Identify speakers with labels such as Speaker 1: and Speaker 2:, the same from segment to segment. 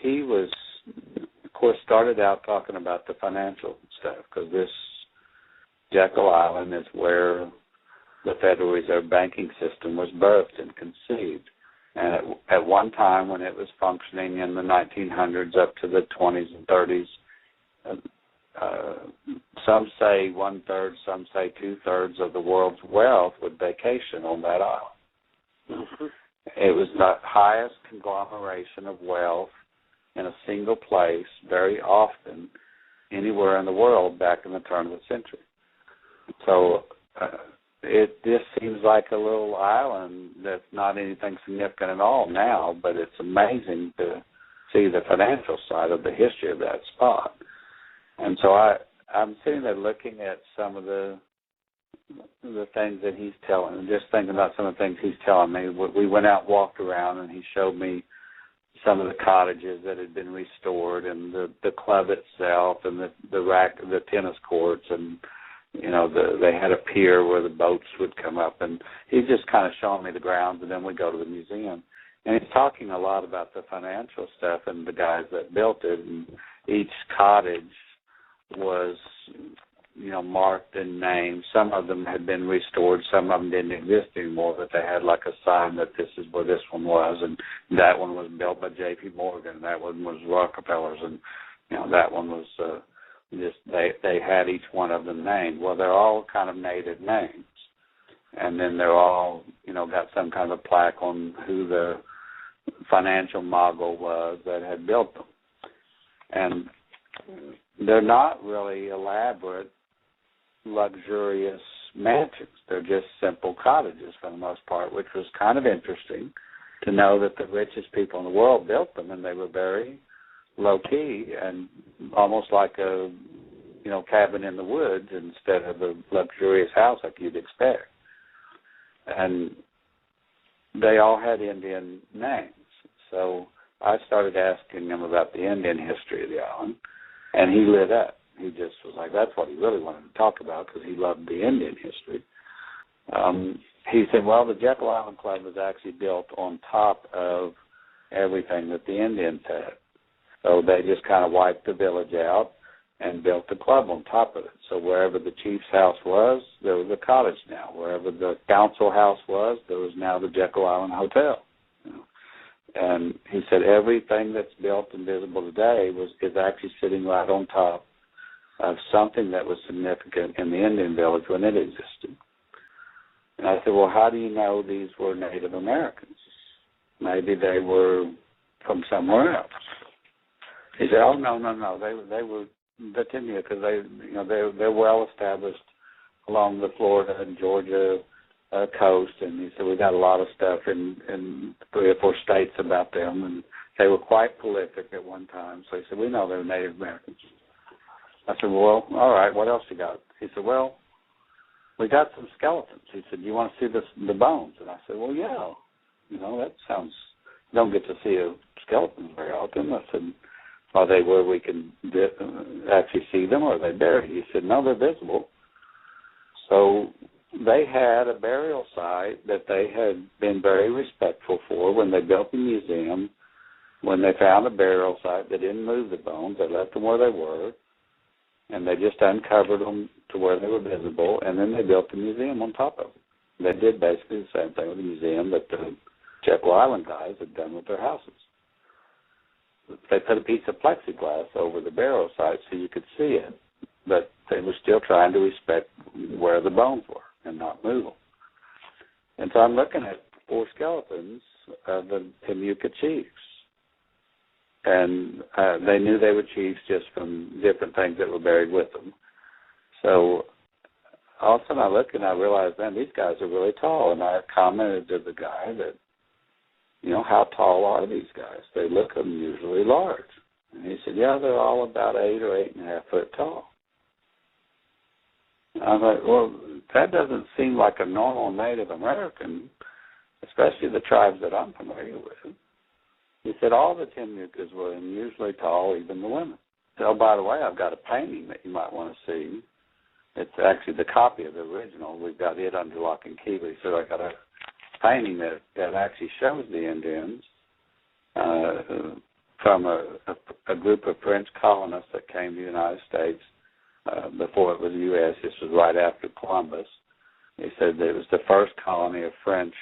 Speaker 1: he was, of course, started out talking about the financial stuff, because this Jekyll Island is where the Federal Reserve banking system was birthed and conceived. And at one time, when it was functioning in the 1900s up to the 20s and 30s, some say one-third, some say two-thirds of the world's wealth would vacation on that island.
Speaker 2: Mm-hmm.
Speaker 1: It was the highest conglomeration of wealth in a single place very often anywhere in the world back in the turn of the century. So it just seems like a little island that's not anything significant at all now, but it's amazing to see the financial side of the history of that spot. And so I'm sitting there looking at some of the things that he's telling, and just thinking about some of the things he's telling me. We went out, walked around, and he showed me some of the cottages that had been restored, and the club itself, and the tennis courts, and they had a pier where the boats would come up, and he's just kind of showing me the grounds, and then we go to the museum. And he's talking a lot about the financial stuff and the guys that built it, and each cottage was, marked and named. Some of them had been restored, some of them didn't exist anymore, but they had like a sign that this is where this one was, and that one was built by J.P. Morgan, that one was Rockefeller's, and that one was they had each one of them named. Well, they're all kind of native names, and then they're all got some kind of plaque on who the financial mogul was that had built them. And they're not really elaborate, luxurious mansions. They're just simple cottages for the most part, which was kind of interesting to know that the richest people in the world built them, and they were very low-key and almost like a cabin in the woods instead of a luxurious house like you'd expect. And they all had Indian names. So I started asking him about the Indian history of the island, and he lit up. He just was like, that's what he really wanted to talk about, because he loved the Indian history. He said, well, the Jekyll Island Club was actually built on top of everything that the Indians had. So they just kind of wiped the village out and built the club on top of it. So wherever the chief's house was, there was a cottage now. Wherever the council house was, there was now the Jekyll Island Hotel. And he said everything that's built and visible today is actually sitting right on top of something that was significant in the Indian village when it existed. And I said, well, how do you know these were Native Americans? Maybe they were from somewhere else. He said, oh, no, they were the Timia, because they're well established along the Florida and Georgia coast, and he said we got a lot of stuff in 3 or 4 states about them, and they were quite prolific at one time. So he said, we know they're Native Americans. I said, well, all right, what else you got? He said, well, we got some skeletons. He said, you want to see the bones? And I said, well, yeah. That sounds, you don't get to see a skeleton very often. I said, are they where we can actually see them, or are they buried? He said, no, they're visible. So they had a burial site that they had been very respectful for when they built the museum. When they found a burial site, they didn't move the bones. They left them where they were, and they just uncovered them to where they were visible, and then they built the museum on top of it. They did basically the same thing with the museum that the Jekyll Island guys had done with their houses. They put a piece of plexiglass over the burial site so you could see it, but they were still trying to respect where the bones were and not move them. And so I'm looking at 4 skeletons of the Timucua chiefs. And they knew they were chiefs just from different things that were buried with them. So all of a sudden I look and I realize, man, these guys are really tall. And I commented to the guy that, how tall are these guys? They look unusually large. And he said, yeah, they're all about 8 or 8.5 foot tall. I was like, well, that doesn't seem like a normal Native American, especially the tribes that I'm familiar with. He said all the Timucuas were unusually tall, even the women. So, by the way, I've got a painting that you might want to see. It's actually the copy of the original. We've got it under lock and key. So I got a painting that actually shows the Indians from a group of French colonists that came to the United States before it was the U.S. This was right after Columbus. He said that it was the first colony of French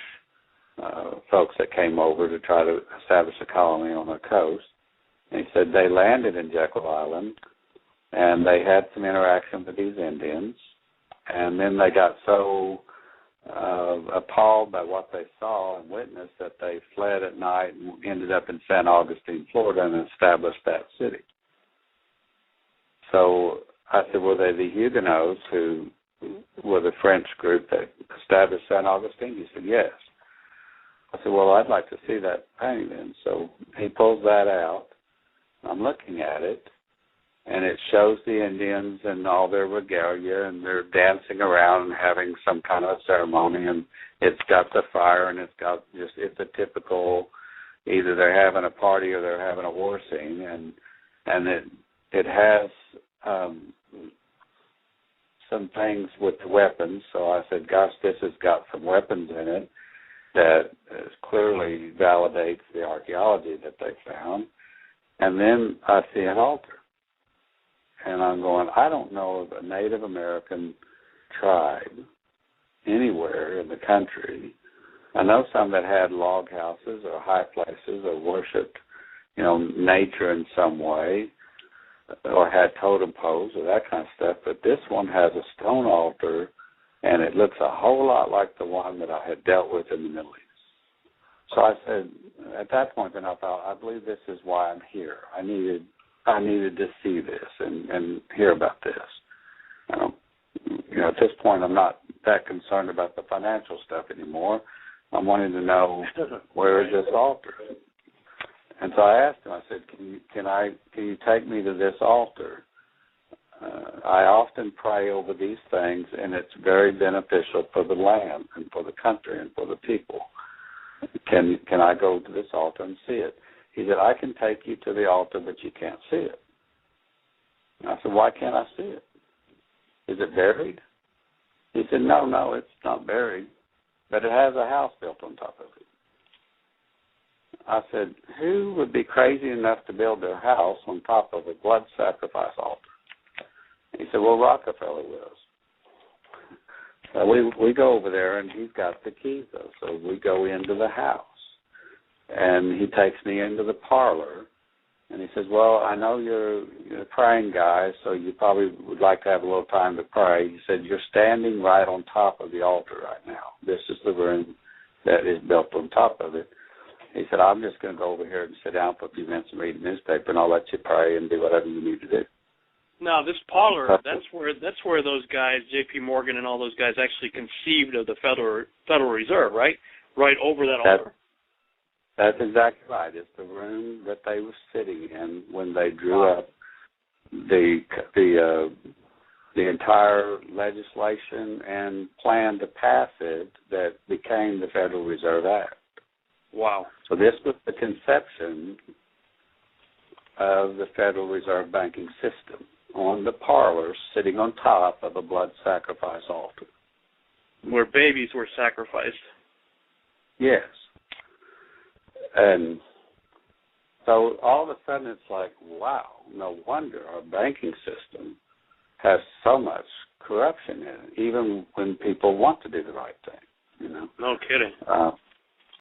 Speaker 1: folks that came over to try to establish a colony on the coast. And he said they landed in Jekyll Island, and they had some interaction with these Indians, and then they got so appalled by what they saw and witnessed that they fled at night and ended up in San Augustine, Florida, and established that city. So I said, were they the Huguenots who were the French group that established San Augustine? He said, yes. I said, well, I'd like to see that painting then. So he pulls that out. I'm looking at it, and it shows the Indians and all their regalia, and they're dancing around and having some kind of a ceremony, and it's got the fire, and it's a typical, either they're having a party or they're having a war scene, and it has some things with the weapons. So I said, gosh, this has got some weapons in it that clearly validates the archaeology that they found. And then I see an altar. And I'm going, I don't know of a Native American tribe anywhere in the country. I know some that had log houses or high places or worshipped, nature in some way or had totem poles or that kind of stuff. But this one has a stone altar, and it looks a whole lot like the one that I had dealt with in the Middle East. So I said, at that point, then I thought, I believe this is why I'm here. I needed to see this and hear about this. At this point, I'm not that concerned about the financial stuff anymore. I'm wanting to know where is this altar. And so I asked him. I said, "Can you take me to this altar? I often pray over these things, and it's very beneficial for the land and for the country and for the people. Can I go to this altar and see it?" He said, "I can take you to the altar, but you can't see it." And I said, "Why can't I see it? Is it buried?" He said, No, it's not buried, but it has a house built on top of it. I said, who would be crazy enough to build their house on top of a blood sacrifice altar? He said, well, Rockefeller was. We go over there, and he's got the keys, though. So we go into the house, and he takes me into the parlor, and he says, well, I know you're a praying guy, so you probably would like to have a little time to pray. He said, you're standing right on top of the altar right now. This is the room that is built on top of it. He said, I'm just going to go over here and sit down for a few minutes and read the newspaper, and I'll let you pray and do whatever you need to do.
Speaker 2: Now, this parlor, that's where those guys, J.P. Morgan and all those guys, actually conceived of the Federal Reserve, right? Right over that altar.
Speaker 1: That's exactly right. It's the room that they were sitting in when they drew up the entire legislation and plan to pass it that became the Federal Reserve Act.
Speaker 2: Wow.
Speaker 1: So this was the conception of the Federal Reserve banking system on the parlor sitting on top of a blood sacrifice altar.
Speaker 2: Where babies were sacrificed.
Speaker 1: Yes. And so all of a sudden it's like, wow, no wonder our banking system has so much corruption in it, even when people want to do the right thing,
Speaker 2: No kidding.